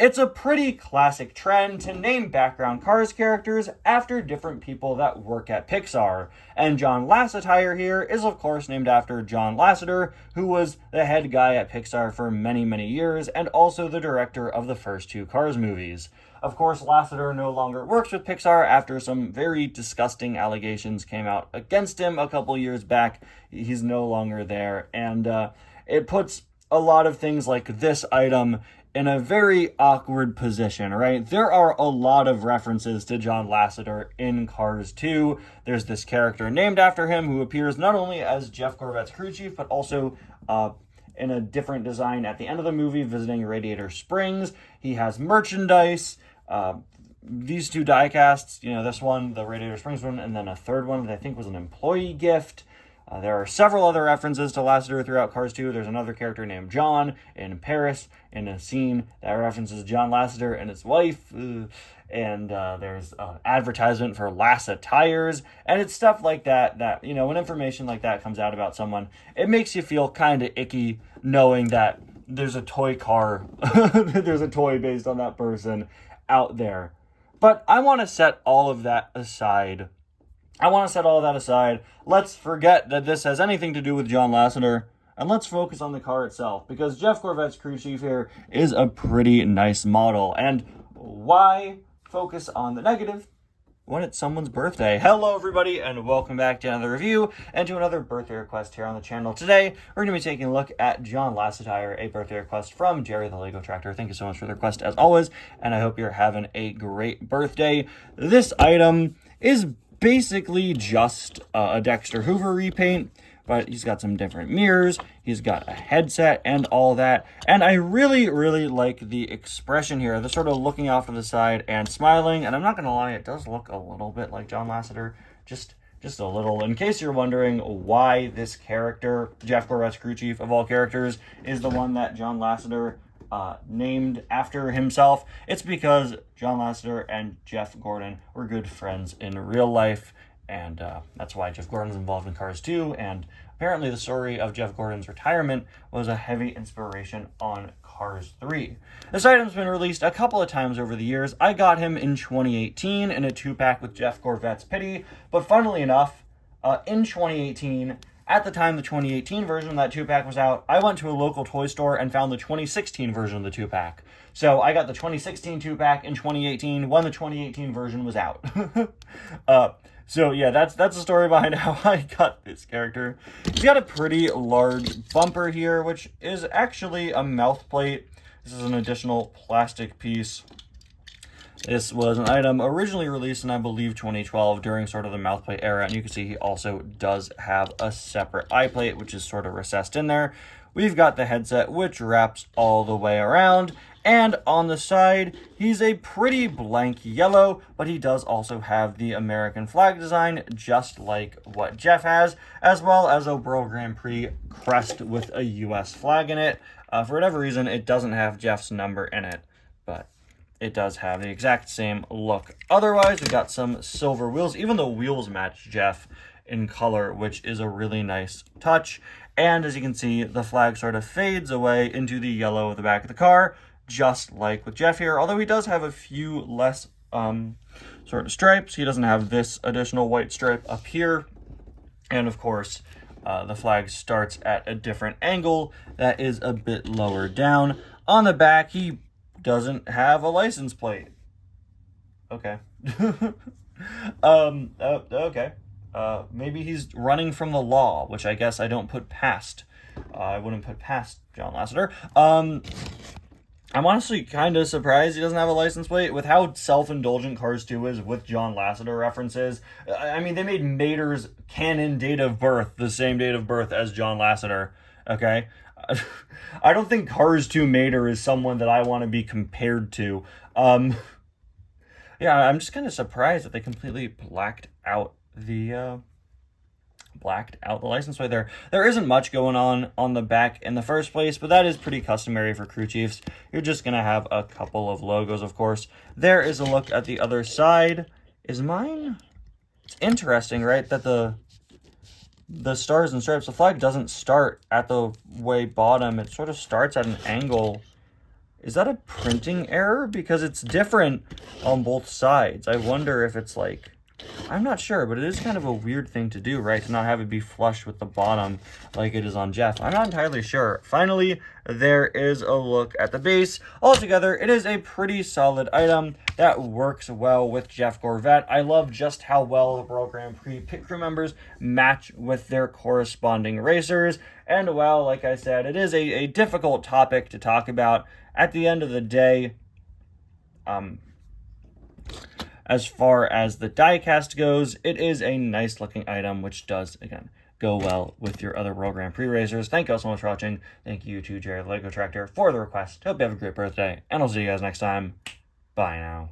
It's a pretty classic trend to name background Cars characters after different people that work at Pixar. And John Lassetire here is of course named after John Lasseter, who was the head guy at Pixar for many, many years and also the director of the first two Cars movies. Of course, Lasseter no longer works with Pixar after some very disgusting allegations came out against him a couple years back. He's no longer there, and it puts a lot of things like this item in a very awkward position, right? There are a lot of references to John Lasseter in Cars 2. There's this character named after him who appears not only as Jeff Corvette's crew chief, but also in a different design at the end of the movie, visiting Radiator Springs. He has merchandise. These two die casts, this one, the Radiator Springs one, and then a third one that I think was an employee gift. There are several other references to Lasseter throughout Cars 2. There's another character named John in Paris in a scene that references John Lasseter and his wife. And there's an advertisement for Lassetires. And it's stuff like that, when information like that comes out about someone, it makes you feel kind of icky knowing that there's a toy car, there's a toy based on that person out there. But I want to set all of that aside. Let's forget that this has anything to do with John Lasseter, and let's focus on the car itself, because Jeff Corvette's crew chief here is a pretty nice model. And why focus on the negative when it's someone's birthday? Hello everybody, and welcome back to another review and to another birthday request here on the channel. Today we're going to be taking a look at John Lassetire, a birthday request from Jerry the Lego Tractor. Thank you so much for the request as always, and I hope you're having a great birthday. This item is basically just a Dexter Hoover repaint, but he's got some different mirrors, he's got a headset and all that, and I really, really like the expression here. They're sort of looking off to the side and smiling, and I'm not gonna lie, it does look a little bit like John Lasseter, just a little. In case you're wondering why this character, Jeff Corvette's crew chief of all characters, is the one that John Lasseter named after himself, it's because John Lasseter and Jeff Gordon were good friends in real life, and that's why Jeff Gordon's involved in Cars 2, and apparently the story of Jeff Gordon's retirement was a heavy inspiration on Cars 3. This item's been released a couple of times over the years. I got him in 2018 in a 2-pack with Jeff Corvette's Pity, but funnily enough, in 2018, at the time the 2018 version of that 2-pack was out, I went to a local toy store and found the 2016 version of the 2-pack. So I got the 2016 2-pack in 2018 when the 2018 version was out. So yeah, that's the story behind how I got this character. He's got a pretty large bumper here, which is actually a mouth plate. This is an additional plastic piece. This was an item originally released in, I believe, 2012 during sort of the mouthplate era, and you can see he also does have a separate eye plate, which is sort of recessed in there. We've got the headset, which wraps all the way around, and on the side, he's a pretty blank yellow, but he does also have the American flag design, just like what Jeff has, as well as a World Grand Prix crest with a US flag in it. For whatever reason, it doesn't have Jeff's number in it, but it does have the exact same look. Otherwise, we've got some silver wheels. Even the wheels match Jeff in color, which is a really nice touch. And as you can see, the flag sort of fades away into the yellow of the back of the car, just like with Jeff here. Although he does have a few less sort of stripes. He doesn't have this additional white stripe up here. And of course, the flag starts at a different angle that is a bit lower down. On the back, he doesn't have a license plate. Okay. Okay. Maybe he's running from the law, which I guess I don't put past. I wouldn't put past John Lasseter. I'm honestly kind of surprised he doesn't have a license plate with how self-indulgent Cars 2 is with John Lasseter references. I mean, they made Mater's canon date of birth the same date of birth as John Lasseter, okay? I don't think Cars 2 Mater is someone that I want to be compared to. Yeah, I'm just kind of surprised that they completely blacked out the license plate there. There isn't much going on the back in the first place, but that is pretty customary for crew chiefs. You're just going to have a couple of logos, of course. There is a look at the other side. Is mine? It's interesting, right, that the stars and stripes, the flag doesn't start at the way bottom. It sort of starts at an angle Is that a printing error? Because it's different on both sides. I wonder if it's like, I'm not sure, but it is kind of a weird thing to do, right? To not have it be flush with the bottom like it is on Jeff. I'm not entirely sure. Finally, there is a look at the base. Altogether, it is a pretty solid item that works well with Jeff Gorvette. I love just how well the World Grand Prix pit crew members match with their corresponding racers. And while, like I said, it is a difficult topic to talk about, at the end of the day, as far as the diecast goes, it is a nice looking item, which does, again, go well with your other World Grand Prix racers. Thank you all so much for watching. Thank you to Jared Lego Tractor for the request. Hope you have a great birthday, and I'll see you guys next time. Bye now.